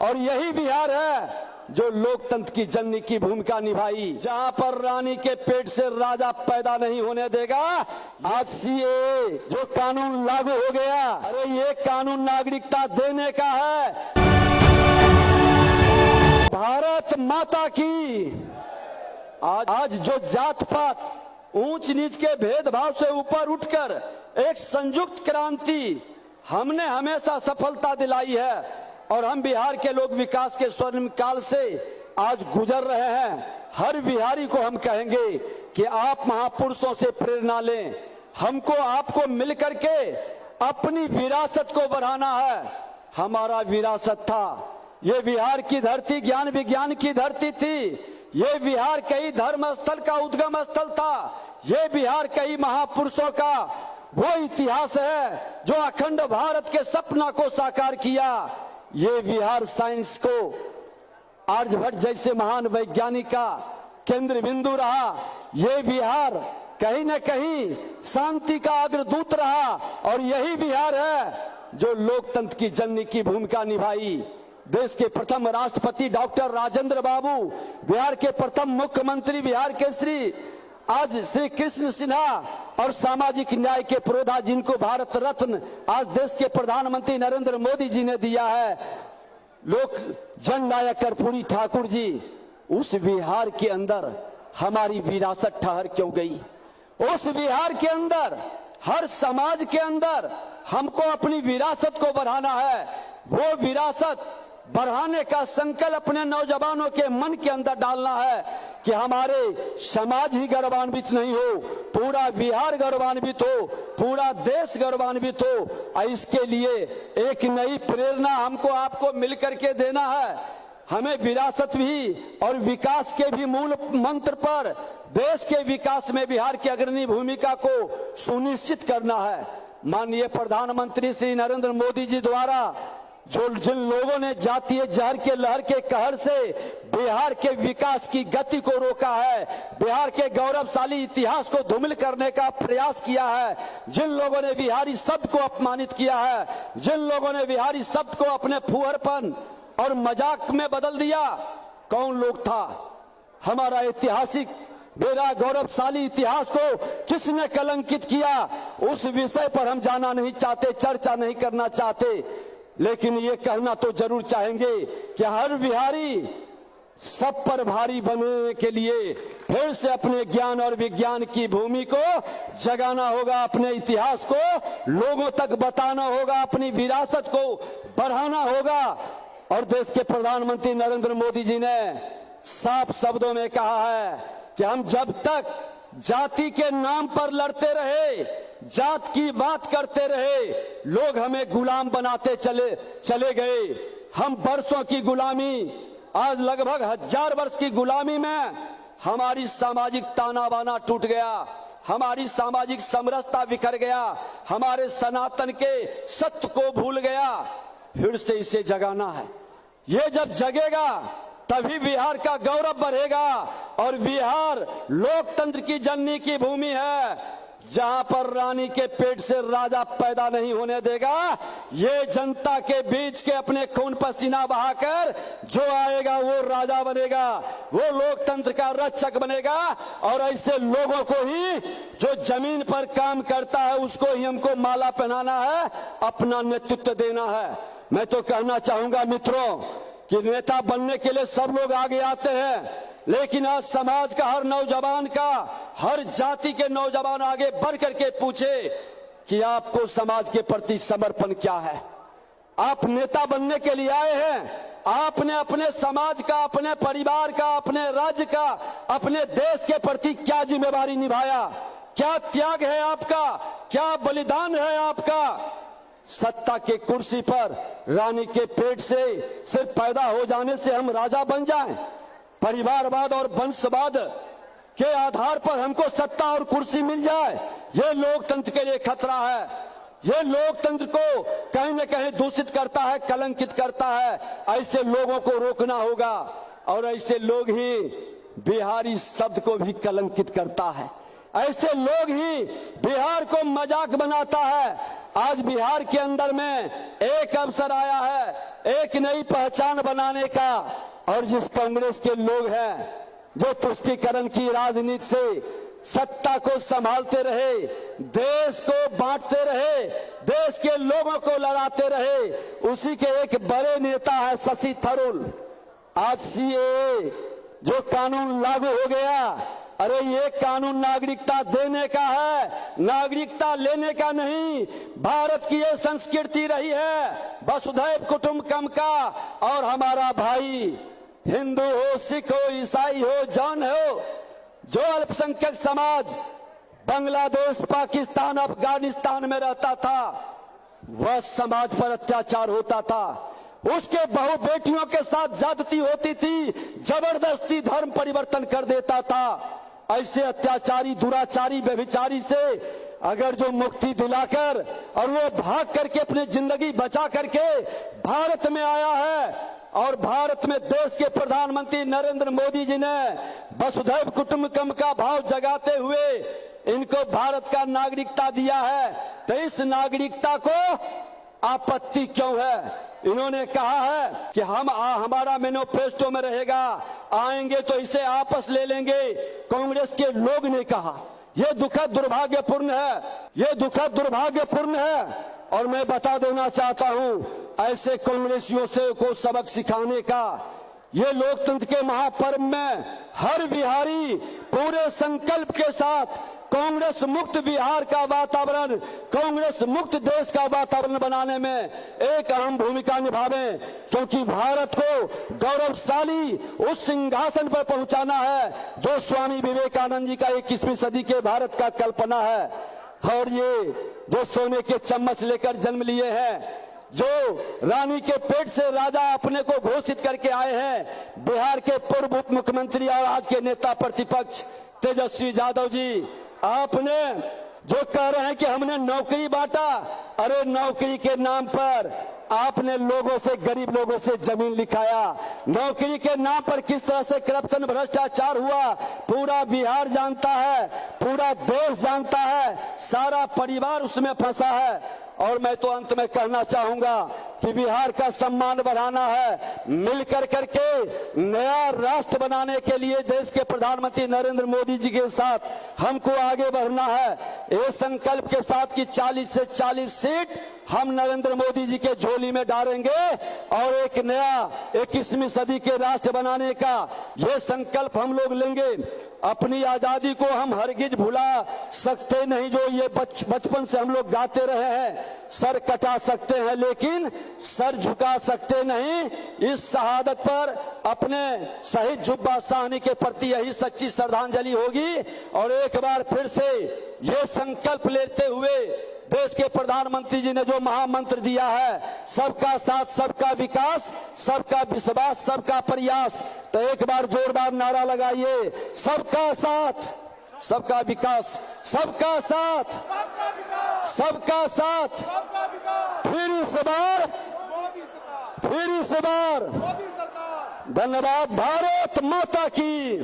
और यही बिहार है जो लोकतंत्र की जननी की भूमिका निभाई, जहां पर रानी के पेट से राजा पैदा नहीं होने देगा। आज सीएए जो कानून लागू हो गया, अरे ये कानून नागरिकता देने का है। भारत माता की आज जो जात पात ऊंच नीच के भेदभाव से ऊपर उठकर एक संयुक्त क्रांति हमने हमेशा सफलता दिलाई है और हम बिहार के लोग विकास के स्वर्णिम काल से आज गुजर रहे हैं। हर बिहारी को हम कहेंगे कि आप महापुरुषों से प्रेरणा लें। हमको आपको मिलकर के अपनी विरासत को बढ़ाना है। हमारा विरासत था, ये बिहार की धरती ज्ञान विज्ञान की धरती थी। ये बिहार कई धर्म स्थल का उद्गम स्थल था। ये बिहार कई महापुरुषों का वो इतिहास है जो अखंड भारत के सपना को साकार किया। ये बिहार साइंस को आर्यभट्ट जैसे महान वैज्ञानिक का केंद्र बिंदु रहा। ये बिहार कहीं न कहीं शांति का अग्रदूत रहा और यही बिहार है जो लोकतंत्र की जननी की भूमिका निभाई। देश के प्रथम राष्ट्रपति डॉक्टर राजेंद्र बाबू, बिहार के प्रथम मुख्यमंत्री बिहार के श्री कृष्ण सिन्हा और सामाजिक न्याय के पुरोधा जिनको भारत रत्न आज देश के प्रधानमंत्री नरेंद्र मोदी जी ने दिया है, लोक जननायक कर्पूरी ठाकुर जी। उस बिहार के अंदर हमारी विरासत ठहर क्यों गई? उस बिहार के अंदर हर समाज के अंदर हमको अपनी विरासत को बढ़ाना है। वो विरासत बढ़ाने का संकल्प अपने नौजवानों के मन के अंदर डालना है कि हमारे समाज ही गौरवान्वित नहीं हो, पूरा बिहार गौरवान्वित हो, पूरा देश गौरवान्वित हो। इसके लिए एक नई प्रेरणा हमको आपको मिलकर के देना है। हमें विरासत भी और विकास के भी मूल मंत्र पर देश के विकास में बिहार की अग्रणी भूमिका को सुनिश्चित करना है। माननीय प्रधानमंत्री श्री नरेंद्र मोदी जी द्वारा जिन लोगों ने जातीय जहर के लहर के कहर से बिहार के विकास की गति को रोका है, बिहार के गौरवशाली इतिहास को धूमिल करने का प्रयास किया है, जिन लोगों ने बिहारी शब्द को अपमानित किया है, जिन लोगों ने बिहारी शब्द को अपने फुहरपन और मजाक में बदल दिया, कौन लोग था? हमारा ऐतिहासिक मेरा गौरवशाली इतिहास को किसने कलंकित किया? उस विषय पर हम जाना नहीं चाहते, चर्चा नहीं करना चाहते, लेकिन ये कहना तो जरूर चाहेंगे कि हर बिहारी सब पर भारी बनने के लिए फिर से अपने ज्ञान और विज्ञान की भूमि को जगाना होगा, अपने इतिहास को लोगों तक बताना होगा, अपनी विरासत को बढ़ाना होगा। और देश के प्रधानमंत्री नरेंद्र मोदी जी ने साफ शब्दों में कहा है कि हम जब तक जाति के नाम पर लड़ते रहे, जात की बात करते रहे, लोग हमें गुलाम बनाते चले गए। हम वर्षों की गुलामी, आज लगभग 1000 वर्ष की गुलामी में हमारी सामाजिक ताना बाना टूट गया, हमारी सामाजिक समरसता बिखर गया, हमारे सनातन के सत्य को भूल गया। फिर से इसे जगाना है। ये जब जगेगा तभी बिहार का गौरव बढ़ेगा और बिहार लोकतंत्र की जननी की भूमि है जहां पर रानी के पेट से राजा पैदा नहीं होने देगा। ये जनता के बीच के अपने खून पसीना बहाकर जो आएगा वो राजा बनेगा, वो लोकतंत्र का रक्षक बनेगा। और ऐसे लोगों को ही जो जमीन पर काम करता है उसको ही हमको माला पहनाना है, अपना नेतृत्व देना है। मैं तो कहना चाहूंगा मित्रों कि नेता बनने के लिए सब लोग आगे आते हैं, लेकिन आज समाज का हर नौजवान का, हर जाति के नौजवान आगे बढ़ करके पूछे कि आपको समाज के प्रति समर्पण क्या है। आप नेता बनने के लिए आए हैं, आपने अपने समाज का, अपने परिवार का, अपने राज्य का, अपने देश के प्रति क्या जिम्मेवारी निभाया, क्या त्याग है आपका, क्या बलिदान है आपका। सत्ता के कुर्सी पर रानी के पेट से सिर्फ पैदा हो जाने से हम राजा बन जाएं? परिवारवाद और वंशवाद के आधार पर हमको सत्ता और कुर्सी मिल जाए, ये लोकतंत्र के लिए खतरा है। ये लोकतंत्र को कहीं न कहीं दूषित करता है, कलंकित करता है। ऐसे लोगों को रोकना होगा और ऐसे लोग ही बिहारी शब्द को भी कलंकित करता है, ऐसे लोग ही बिहार को मजाक बनाता है। आज बिहार के अंदर में एक अवसर आया है एक नई पहचान बनाने का। और जिस कांग्रेस के लोग हैं जो तुष्टीकरण की राजनीति से सत्ता को संभालते रहे, देश को बांटते रहे, देश के लोगों को लड़ाते रहे, उसी के एक बड़े नेता है शशि थरूर। आज सीएए जो कानून लागू हो गया, अरे ये कानून नागरिकता देने का है, नागरिकता लेने का नहीं। भारत की ये संस्कृति रही है वसुधैव कुटुंबकम का। और हमारा भाई हिंदू हो, सिख हो, ईसाई हो, जैन हो, जो अल्पसंख्यक समाज बांग्लादेश, पाकिस्तान, अफगानिस्तान में रहता था, वह समाज पर अत्याचार होता था, उसके बहु बेटियों के साथ ज्यादती होती थी, जबरदस्ती धर्म परिवर्तन कर देता था। ऐसे अत्याचारी, दुराचारी, व्यभिचारी से अगर जो मुक्ति दिलाकर और वो भाग करके अपनी जिंदगी बचा करके भारत में आया है, और भारत में देश के प्रधानमंत्री नरेंद्र मोदी जी ने वसुधैव कुटुंबकम का भाव जगाते हुए इनको भारत का नागरिकता दिया है, तो इस नागरिकता को आपत्ति क्यों है? इन्होंने कहा है कि हमारा मैनिफेस्टो में रहेगा, आएंगे तो इसे आपस ले लेंगे। कांग्रेस के लोग ने कहा, यह दुखद दुर्भाग्यपूर्ण है, यह दुखद दुर्भाग्यपूर्ण है। और मैं बता देना चाहता हूं, ऐसे कांग्रेसियों से को सबक सिखाने का, ये लोकतंत्र के महापर्व में हर बिहारी पूरे संकल्प के साथ कांग्रेस मुक्त बिहार का वातावरण, कांग्रेस मुक्त देश का वातावरण बनाने में एक अहम भूमिका निभावें, क्योंकि भारत को गौरवशाली उस सिंहासन पर पहुंचाना है जो स्वामी विवेकानंद जी का 21वीं सदी के भारत का कल्पना है। और ये जो सोने के चम्मच लेकर जन्म लिए हैं, जो रानी के पेट से राजा अपने को घोषित करके आए हैं, बिहार के पूर्व उप मुख्यमंत्री और आज के नेता प्रतिपक्ष तेजस्वी यादव जी, आपने जो कह रहे हैं कि हमने नौकरी बांटा, अरे नौकरी के नाम पर आपने लोगों से, गरीब लोगों से जमीन लिखाया। नौकरी के नाम पर किस तरह से करप्शन, भ्रष्टाचार हुआ पूरा बिहार जानता है, पूरा देश जानता है, सारा परिवार उसमें फंसा है। और मैं तो अंत में कहना चाहूंगा कि बिहार का सम्मान बढ़ाना है, मिलकर करके नया राष्ट्र बनाने के लिए देश के प्रधानमंत्री नरेंद्र मोदी जी के साथ हमको आगे बढ़ना है। ये संकल्प के साथ कि 40 से 40 सीट हम नरेंद्र मोदी जी के झोली में डालेंगे और एक नया 21वीं सदी के राष्ट्र बनाने का ये संकल्प हम लोग लेंगे। अपनी आजादी को हम हरगिज भुला सकते नहीं, जो ये बचपन से हम लोग गाते रहे हैं। सर कटा सकते हैं लेकिन सर झुका सकते नहीं। इस शहादत पर अपने शहीद जुब्बा साहनी के प्रति यही सच्ची श्रद्धांजलि होगी। और एक बार फिर से ये संकल्प लेते हुए देश के प्रधानमंत्री जी ने जो महामंत्र दिया है, सबका साथ, सबका विकास, सबका विश्वास, सबका प्रयास, तो एक बार जोरदार नारा लगाइए, सबका साथ, सबका विकास, सबका साथ, सबका साथ। फिर इस बार धन्यवाद। भारत माता की।